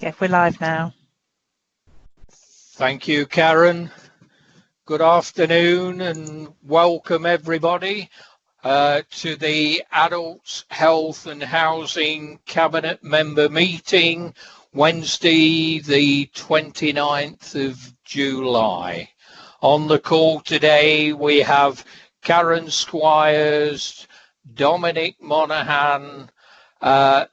If we're live now. Thank you, Karen. Good afternoon and welcome everybody to the Adults, Health and Housing Cabinet Member Meeting, Wednesday the 29th of July. On the call today we have Karen Squires, Dominic Monaghan,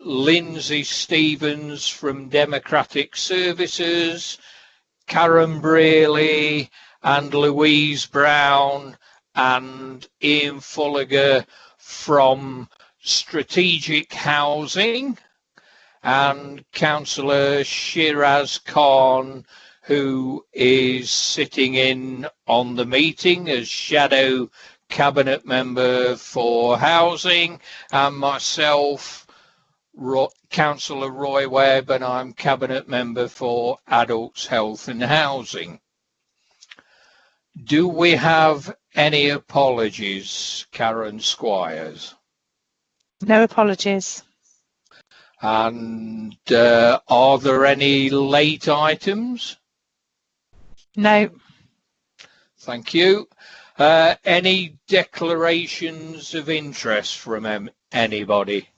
Lindsay Stevens from Democratic Services, Karen Brearley and Louise Brown and Ian Fulliger from Strategic Housing, and Councillor Shiraz Khan, who is sitting in on the meeting as Shadow Cabinet Member for Housing, and myself, Councillor Roy Webb, and I'm Cabinet Member for Adults, Health and Housing. Do we have any apologies, Karen Squires? No apologies. And are there any late items? No. Thank you. Any declarations of interest from anybody?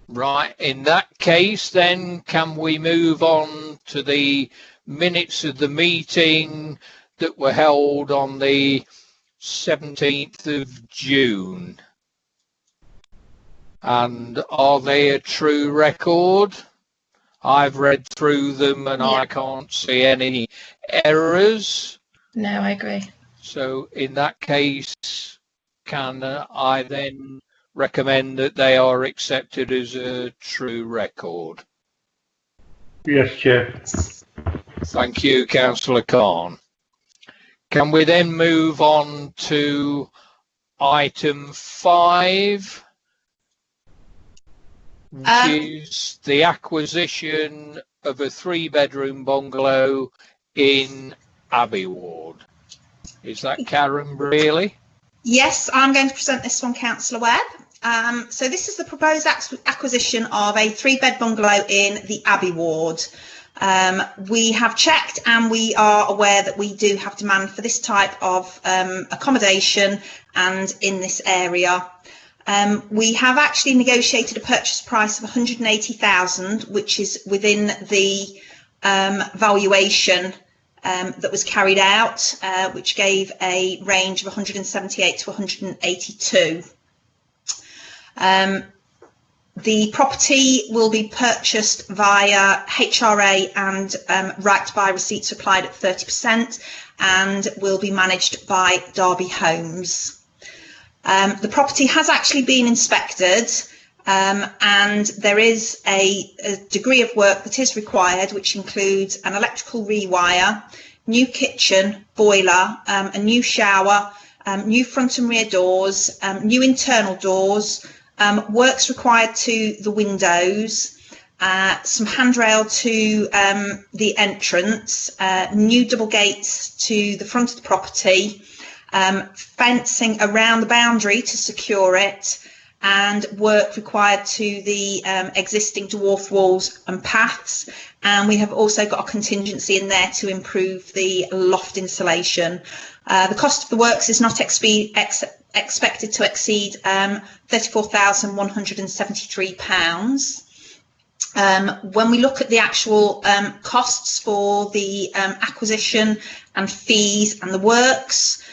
Right, in that case then can we move on to the minutes of the meeting that were held on the 17th of June. And are they a true record? I've read through them and I can't see any errors. No, I agree. So in that case, can I then recommend that they are accepted as a true record? Yes, Chair. Thank you, Councillor Khan. Can we then move on to item 5, which is the acquisition of a 3-bedroom bungalow in Abbey Ward. Is that Karen Brearley? Yes, I'm going to present this one, Councillor Webb. So this is the proposed acquisition of a 3-bed bungalow in the Abbey Ward. We have checked and we are aware that we do have demand for this type of accommodation and in this area. We have actually negotiated a purchase price of 180,000, which is within the valuation that was carried out, which gave a range of 178 to 182. The property will be purchased via HRA and right to buy receipts applied at 30% and will be managed by Derby Homes. The property has actually been inspected and there is a degree of work that is required, which includes an electrical rewire, new kitchen, boiler, a new shower, new front and rear doors, new internal doors, works required to the windows, some handrail to the entrance, new double gates to the front of the property, fencing around the boundary to secure it, and work required to the existing dwarf walls and paths. And we have also got a contingency in there to improve the loft insulation. The cost of the works is not expected to exceed £34,173. When we look at the actual costs for the acquisition and fees and the works,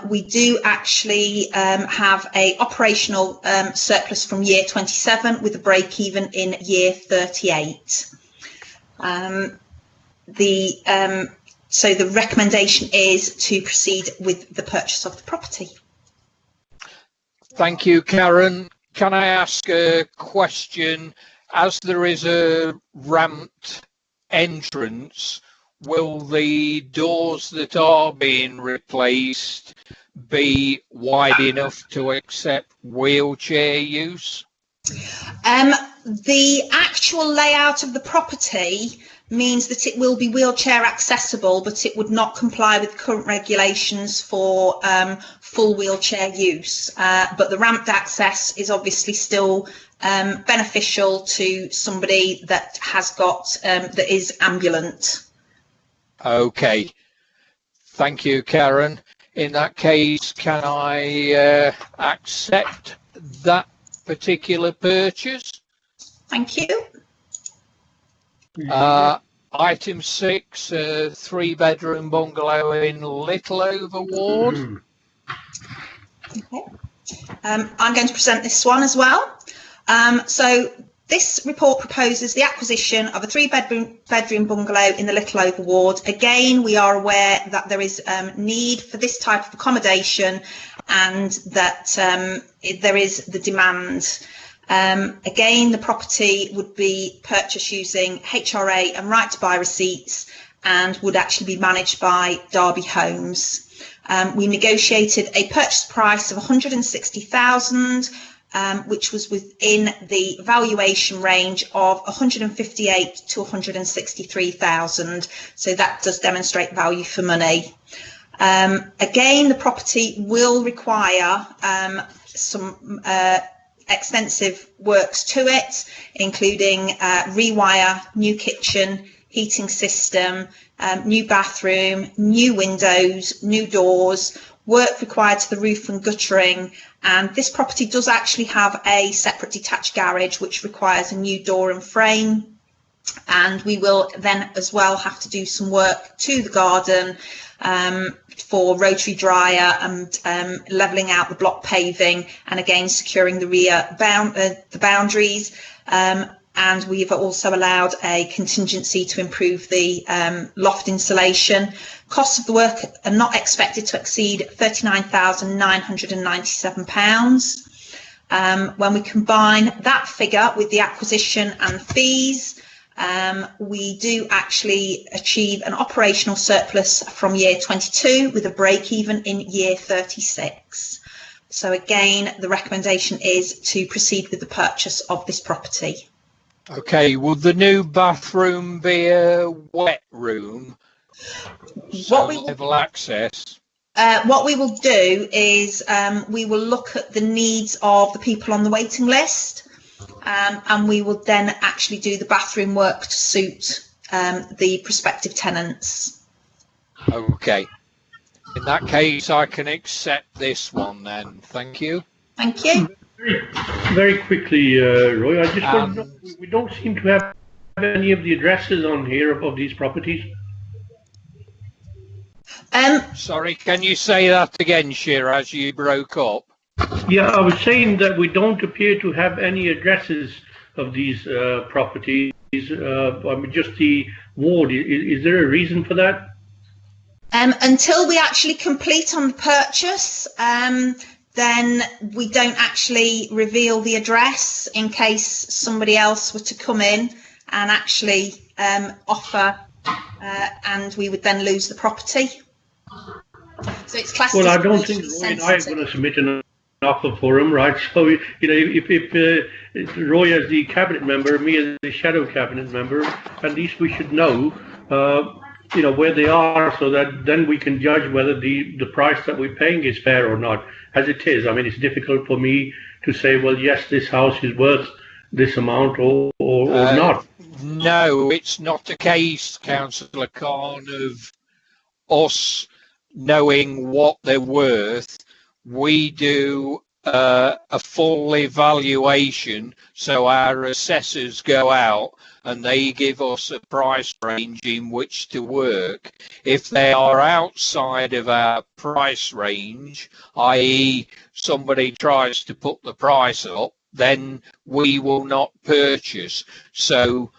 we do actually have a operational surplus from year 27 with a break even in year 38. So the recommendation is to proceed with the purchase of the property. Thank you, Karen. Can I ask a question? As there is a ramped entrance, will the doors that are being replaced be wide enough to accept wheelchair use? The actual layout of the property means that it will be wheelchair accessible, but it would not comply with current regulations for full wheelchair use. But the ramped access is obviously still beneficial to somebody that has got that is ambulant. Okay, thank you, Karen. In that case, can I accept that particular purchase? Thank you. Item 6, 3-bedroom bungalow in Littleover Ward. Okay. I'm going to present this one as well. So this report proposes the acquisition of a 3-bedroom bungalow in the Littleover Ward. Again, we are aware that there is need for this type of accommodation and that there is the demand. Again, the property would be purchased using HRA and right to buy receipts and would actually be managed by Derby Homes. We negotiated a purchase price of 160,000, which was within the valuation range of 158 to 163,000. So that does demonstrate value for money. Again, the property will require some extensive works to it, including rewire, new kitchen, heating system, new bathroom, new windows, new doors, work required to the roof and guttering. And this property does actually have a separate detached garage which requires a new door and frame. And we will then as well have to do some work to the garden for rotary dryer and levelling out the block paving, and again securing the rear the boundaries. And we've also allowed a contingency to improve the loft insulation. Costs of the work are not expected to exceed £39,997. When we combine that figure with the acquisition and fees, we do actually achieve an operational surplus from year 22 with a break even in year 36. So again, the recommendation is to proceed with the purchase of this property. Okay, will the new bathroom be a wet room? Level access. What we will do is we will look at the needs of the people on the waiting list, and we will then actually do the bathroom work to suit the prospective tenants. Okay. In that case, I can accept this one then. Thank you. Thank you. Very quickly, Roy, I just want to know, we don't seem to have any of the addresses on here of these properties. Sorry, can you say that again, Shiraz? You broke up. Yeah, I was saying that we don't appear to have any addresses of these properties. I mean, just the ward. Is there a reason for that? Until we actually complete on the purchase, then we don't actually reveal the address in case somebody else were to come in and actually offer, and we would then lose the property. So it's classed. Well, I don't think Roy and I are going to submit an offer for him, right? So, you know, if Roy as the cabinet member, me as the shadow cabinet member, at least we should know, you know, where they are, so that then we can judge whether the price that we're paying is fair or not. As it is, I mean, it's difficult for me to say, well, yes, this house is worth this amount or not. No, it's not a case, Councillor Khan, of us knowing what they're worth. We do a full evaluation, so our assessors go out and they give us a price range in which to work. If they are outside of our price range, i.e. somebody tries to put the price up, then we will not purchase. So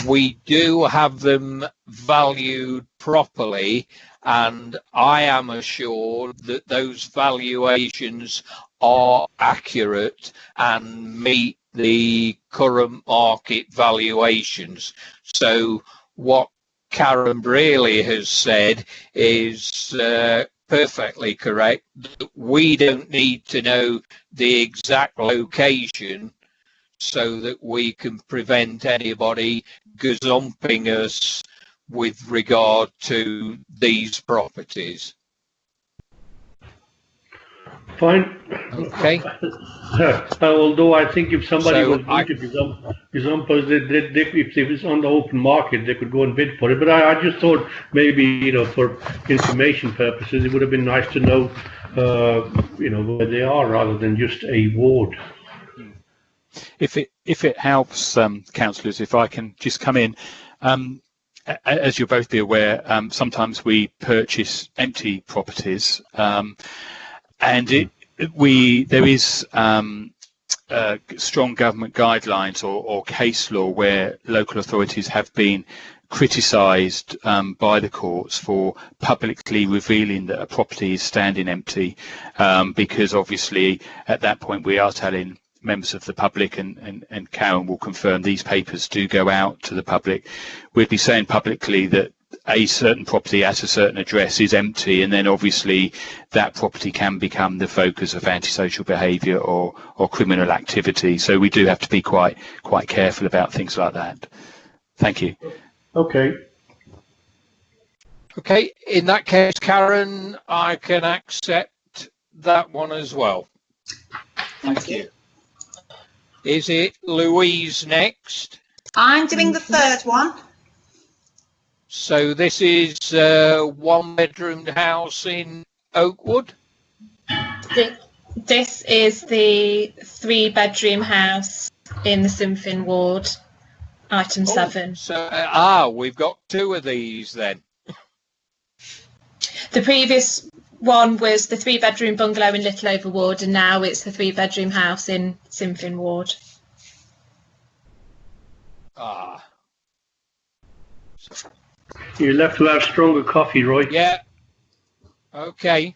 we do have them valued properly, and I am assured that those valuations are accurate and meet the current market valuations. So what Karen Brearley has said is perfectly correct. We don't need to know the exact location so that we can prevent anybody gazumping us with regard to these properties. Fine. Okay. Although I think if somebody So was going to gazump us, if it was on the open market, they could go and bid for it. But I just thought maybe, for information purposes, it would have been nice to know, where they are rather than just a ward. If it helps, councillors, if I can just come in. As you'll both be aware, sometimes we purchase empty properties, and there is strong government guidelines or case law where local authorities have been criticised by the courts for publicly revealing that a property is standing empty, because obviously at that point we are telling members of the public, and Karen will confirm these papers do go out to the public. We'd be saying publicly that a certain property at a certain address is empty, and then obviously that property can become the focus of antisocial behaviour or criminal activity. So we do have to be quite careful about things like that. Thank you. Okay. Okay, in that case, Karen, I can accept that one as well. Thank you. Is it Louise next? I'm doing the third one. So this is a one-bedroomed house in Oakwood? This is the 3-bedroom house in the Simfin ward, item 7. So, we've got 2 of these then. The previous one was the 3-bedroom bungalow in Littleover ward, and now it's the 3-bedroom house in Simfin ward. You'll have to have stronger coffee, Roy. Yeah. Okay.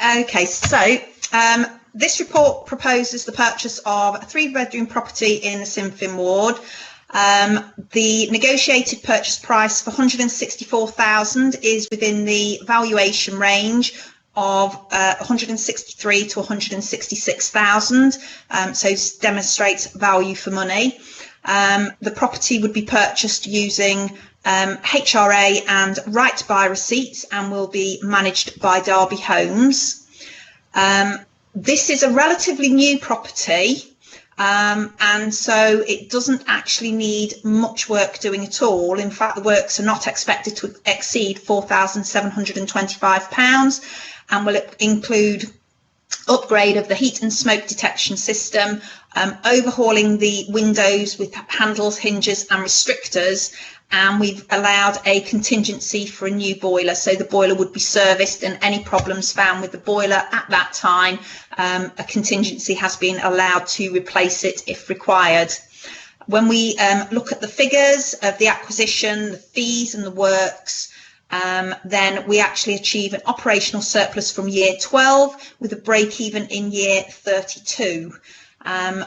Okay, so this report proposes the purchase of a 3-bedroom property in the Simfin ward. The negotiated purchase price for 164,000 is within the valuation range of 163 to 166,000, so demonstrates value for money. The property would be purchased using HRA and right to buy receipts and will be managed by Derby Homes. This is a relatively new property, and so it doesn't actually need much work doing at all. In fact, the works are not expected to exceed £4,725 and will include upgrade of the heat and smoke detection system, overhauling the windows with handles, hinges and restrictors, and we've allowed a contingency for a new boiler, so the boiler would be serviced, and any problems found with the boiler at that time, a contingency has been allowed to replace it if required. When we look at the figures of the acquisition, the fees and the works, then we actually achieve an operational surplus from year 12 with a break even in year 32.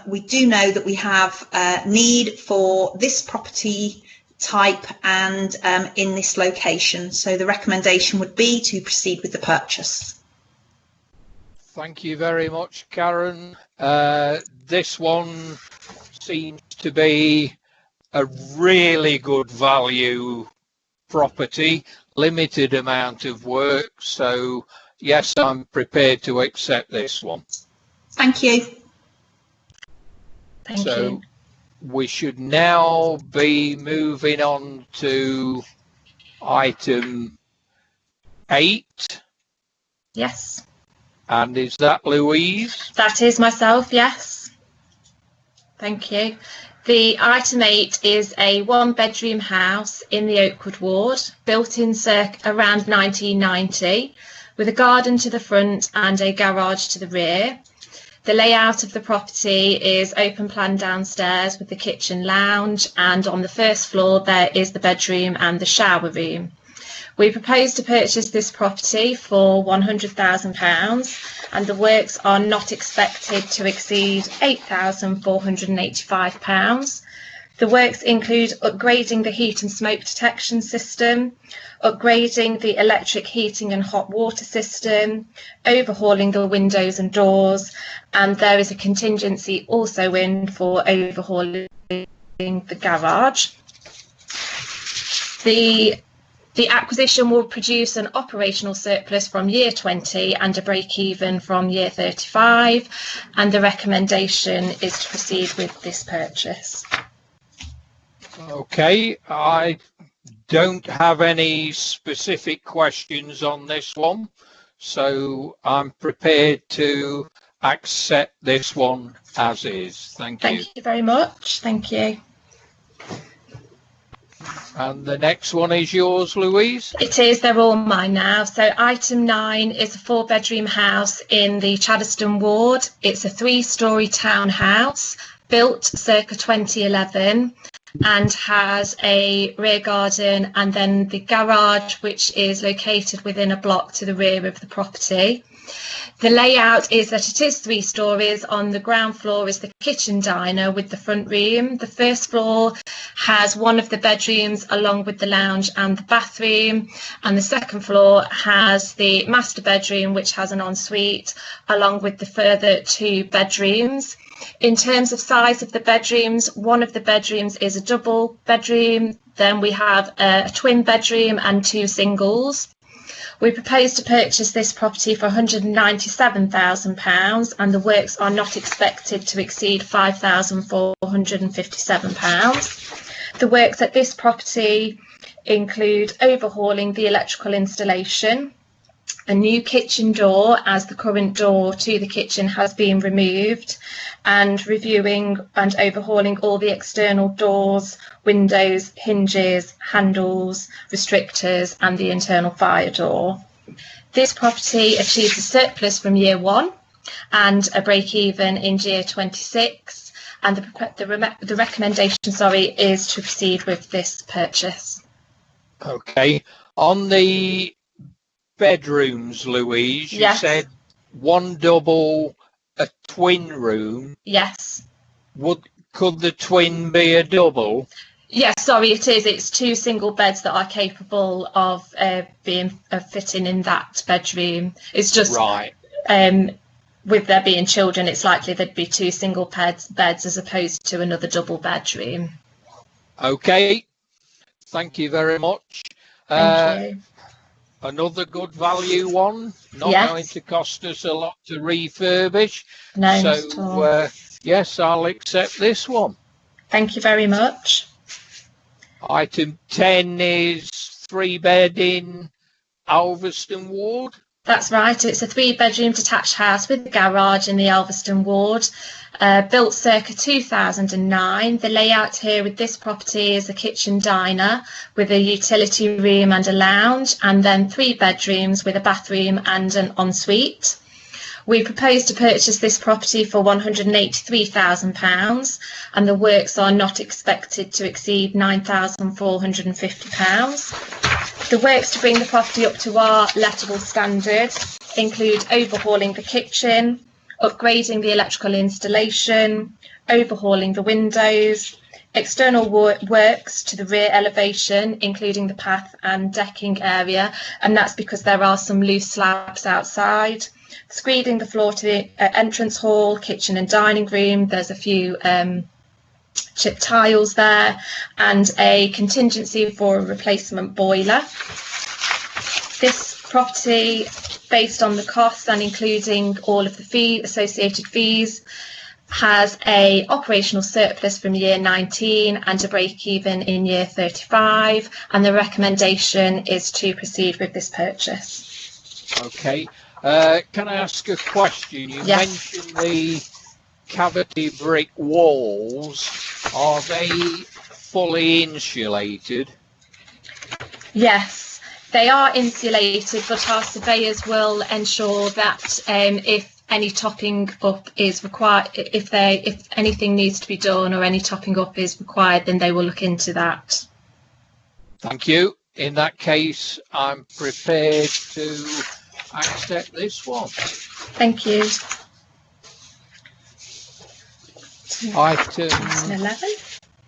We do know that we have need for this property type and in this location, so the recommendation would be to proceed with the purchase. Thank you very much, Karen. This one seems to be a really good value property, limited amount of work, so yes, I'm prepared to accept this one. Thank you. Thank you. We should now be moving on to item 8. Yes. And is that Louise? That is myself, yes. Thank you. The item 8 is a 1-bedroom house in the Oakwood ward, built in around 1990, with a garden to the front and a garage to the rear. The layout of the property is open plan downstairs with the kitchen lounge, and on the first floor there is the bedroom and the shower room. We propose to purchase this property for £100,000, and the works are not expected to exceed £8,485. The works include upgrading the heat and smoke detection system, upgrading the electric heating and hot water system, overhauling the windows and doors, and there is a contingency also in for overhauling the garage. The acquisition will produce an operational surplus from year 20 and a break-even from year 35, and the recommendation is to proceed with this purchase. Okay, I don't have any specific questions on this one, so I'm prepared to accept this one as is. Thank you. Thank you very much. Thank you. And the next one is yours, Louise. It is, they're all mine now. So item 9 is a 4-bedroom house in the Chaddeston ward. It's a 3-storey townhouse built circa 2011 and has a rear garden and then the garage, which is located within a block to the rear of the property. The layout is that it is 3 stories. On the ground floor is the kitchen diner with the front room. The first floor has one of the bedrooms along with the lounge and the bathroom, and the second floor has the master bedroom, which has an ensuite along with the further 2 bedrooms. In terms of size of the bedrooms, one of the bedrooms is a double bedroom, then we have a twin bedroom and 2 singles. We propose to purchase this property for £197,000 and the works are not expected to exceed £5,457. The works at this property include overhauling the electrical installation, a new kitchen door as the current door to the kitchen has been removed, and reviewing and overhauling all the external doors, windows, hinges, handles, restrictors and the internal fire door. This property achieves a surplus from year 1 and a break-even in year 26, and the recommendation is to proceed with this purchase. Okay, on the bedrooms, Louise, you Yes. said 1 double, a twin room. Yes. Could the twin be a double? Yes, sorry, it is. It's 2 single beds that are capable of fitting in that bedroom. It's just Right. With there being children, it's likely there'd be 2 single beds as opposed to another double bedroom. Okay, thank you very much. Thank you. Another good value one, not Yes. going to cost us a lot to refurbish. No, not at all. So, yes, I'll accept this one. Thank you very much. Item 10 is 3-bed in Alveston ward. That's right. It's a 3-bedroom detached house with a garage in the Alveston ward, built circa 2009. The layout here with this property is a kitchen diner with a utility room and a lounge, and then 3 bedrooms with a bathroom and an ensuite. We propose to purchase this property for £183,000 and the works are not expected to exceed £9,450. The works to bring the property up to our lettable standard include overhauling the kitchen, upgrading the electrical installation, overhauling the windows, external works to the rear elevation, including the path and decking area, and that's because there are some loose slabs outside, screeding the floor to the entrance hall, kitchen and dining room. There's a few chip tiles there, and a contingency for a replacement boiler. This property, based on the costs and including all of the associated fees, has a operational surplus from year 19 and a break-even in year 35, and the recommendation is to proceed with this purchase. Okay. Can I ask a question? You Yes. mentioned the cavity brick walls. Are they fully insulated? Yes, they are insulated, but our surveyors will ensure that if any topping up is required, if anything needs to be done or any topping up is required, then they will look into that. Thank you. In that case, I'm prepared to accept this one. Thank you. Item 11.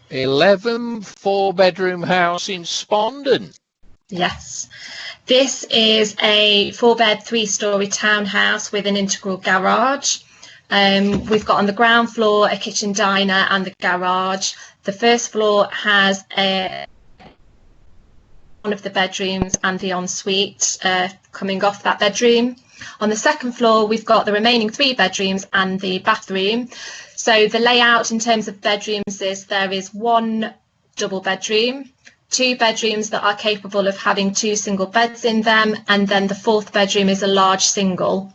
11, 4-bedroom house in Spondon. Yes. This is a 4-bed, 3-storey townhouse with an integral garage. We've got on the ground floor a kitchen diner and the garage. The first floor has one of the bedrooms and the ensuite coming off that bedroom. On the second floor, we've got the remaining 3 bedrooms and the bathroom. So the layout in terms of bedrooms is there is 1 double bedroom, 2 bedrooms that are capable of having 2 single beds in them, and then the 4th bedroom is a large single.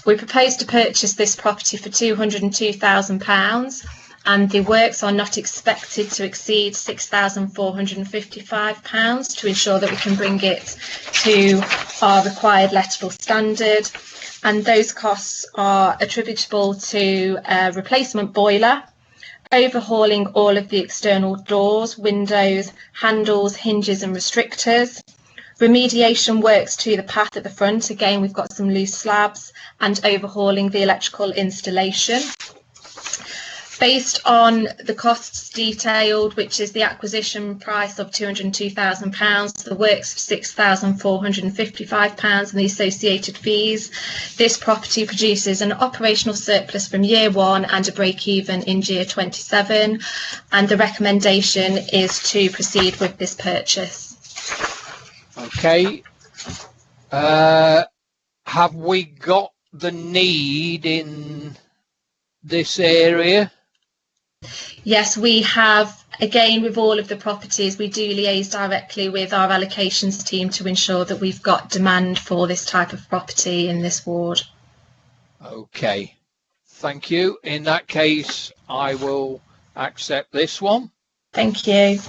We propose to purchase this property for £202,000, and the works are not expected to exceed £6,455 to ensure that we can bring it to our required lettable standard. And those costs are attributable to a replacement boiler, overhauling all of the external doors, windows, handles, hinges and restrictors, remediation works to the path at the front. Again, we've got some loose slabs, and overhauling the electrical installation. Based on the costs detailed, which is the acquisition price of £202,000, the works of £6,455 and the associated fees, this property produces an operational surplus from year 1 and a break-even in year 27, and the recommendation is to proceed with this purchase. Okay. Have we got the need in this area? Yes, we have. Again, with all of the properties, we do liaise directly with our allocations team to ensure that we've got demand for this type of property in this ward. Okay, thank you. In that case, I will accept this one. Thank you.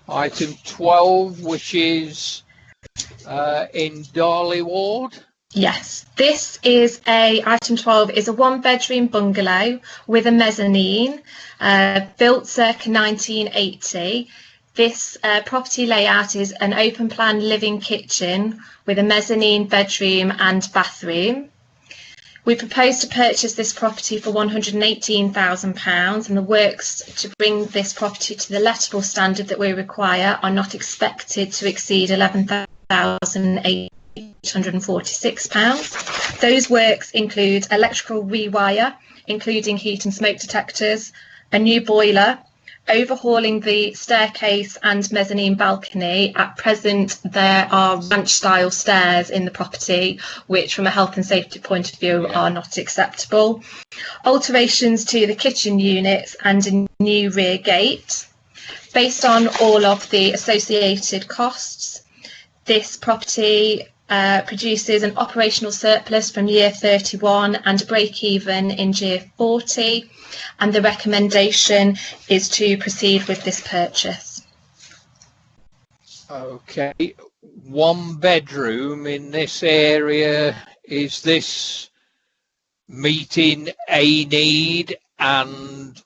Item 12, which is in Darley Ward. Yes, this is item 12 is a 1-bedroom bungalow with a mezzanine, built circa 1980. This property layout is an open plan living kitchen with a mezzanine bedroom and bathroom. We propose to purchase this property for £118,000, and the works to bring this property to the lettable standard that we require are not expected to exceed £11,846. Those works include electrical rewire, including heat and smoke detectors, a new boiler, overhauling the staircase and mezzanine balcony. At present, there are ranch-style stairs in the property, which from a health and safety point of view are not acceptable. Alterations to the kitchen units and a new rear gate. Based on all of the associated costs, this property produces an operational surplus from year 31 and a break-even in year 40, and the recommendation is to proceed with this purchase. Okay, 1 bedroom in this area, is this meeting a need, and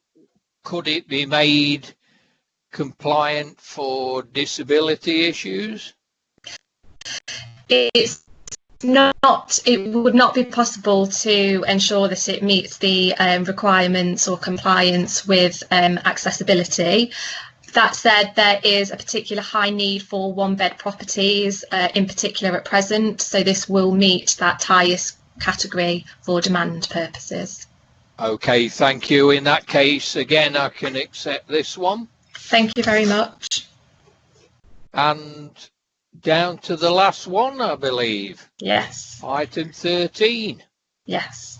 could it be made compliant for disability issues? It would not be possible to ensure that it meets the requirements or compliance with accessibility. That said, there is a particular high need for 1-bed properties, in particular at present, so this will meet that highest category for demand purposes. Okay, thank you. In that case, again, I can accept this one. Thank you very much. And down to the last one, I believe. Yes. Item 13. Yes.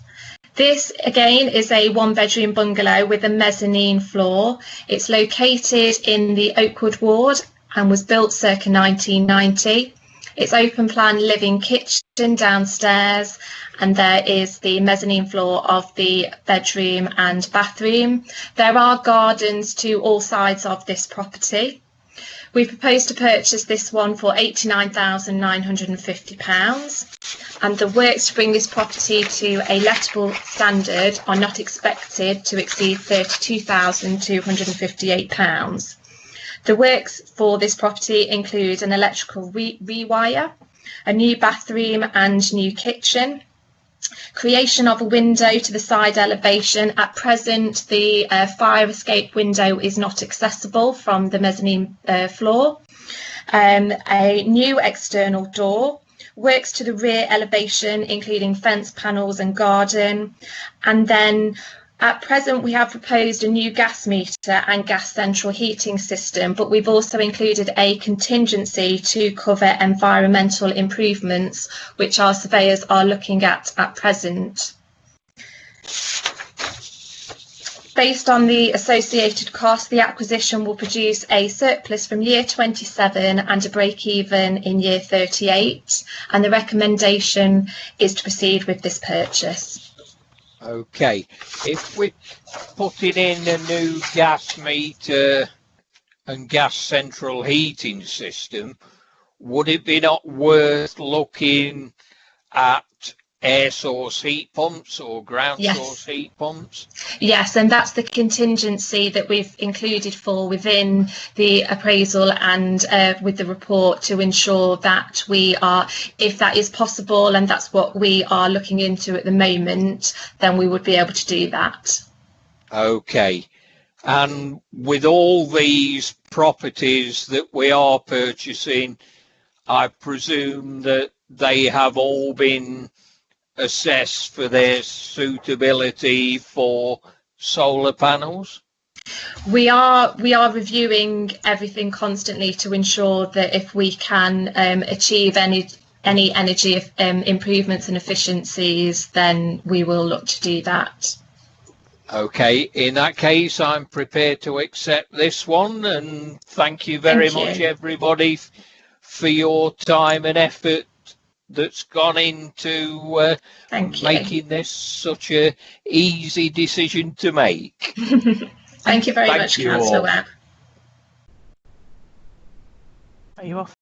This, again, is a 1-bedroom bungalow with a mezzanine floor. It's located in the Oakwood ward and was built circa 1990. It's open plan living kitchen downstairs, and there is the mezzanine floor of the bedroom and bathroom. There are gardens to all sides of this property. We propose to purchase this one for £89,950, and the works to bring this property to a lettable standard are not expected to exceed £32,258. The works for this property include an electrical rewire, a new bathroom and new kitchen. creation of a window to the side elevation. At present, the fire escape window is not accessible from the mezzanine floor. A new external door, works to the rear elevation, including fence panels and garden. And then at present, we have proposed a new gas meter and gas central heating system, but we've also included a contingency to cover environmental improvements, which our surveyors are looking at present. Based on the associated cost, the acquisition will produce a surplus from year 27 and a break-even in year 38, and the recommendation is to proceed with this purchase. Okay, if we're putting in a new gas meter and gas central heating system, would it be not worth looking at air source heat pumps or ground source heat pumps? Yes, and that's the contingency that we've included for within the appraisal and with the report, to ensure that we are, if that is possible, and that's what we are looking into at the moment, then we would be able to do that. Okay, and with all these properties that we are purchasing, I presume that they have all been assessed for their suitability for solar panels? We are reviewing everything constantly to ensure that if we can achieve any energy improvements and efficiencies, then we will look to do that. Okay, in that case, I'm prepared to accept this one, and thank you very much, everybody, for your time and effort that's gone into making this such a easy decision to make. Thank you very much, Councillor Webb. Are you off?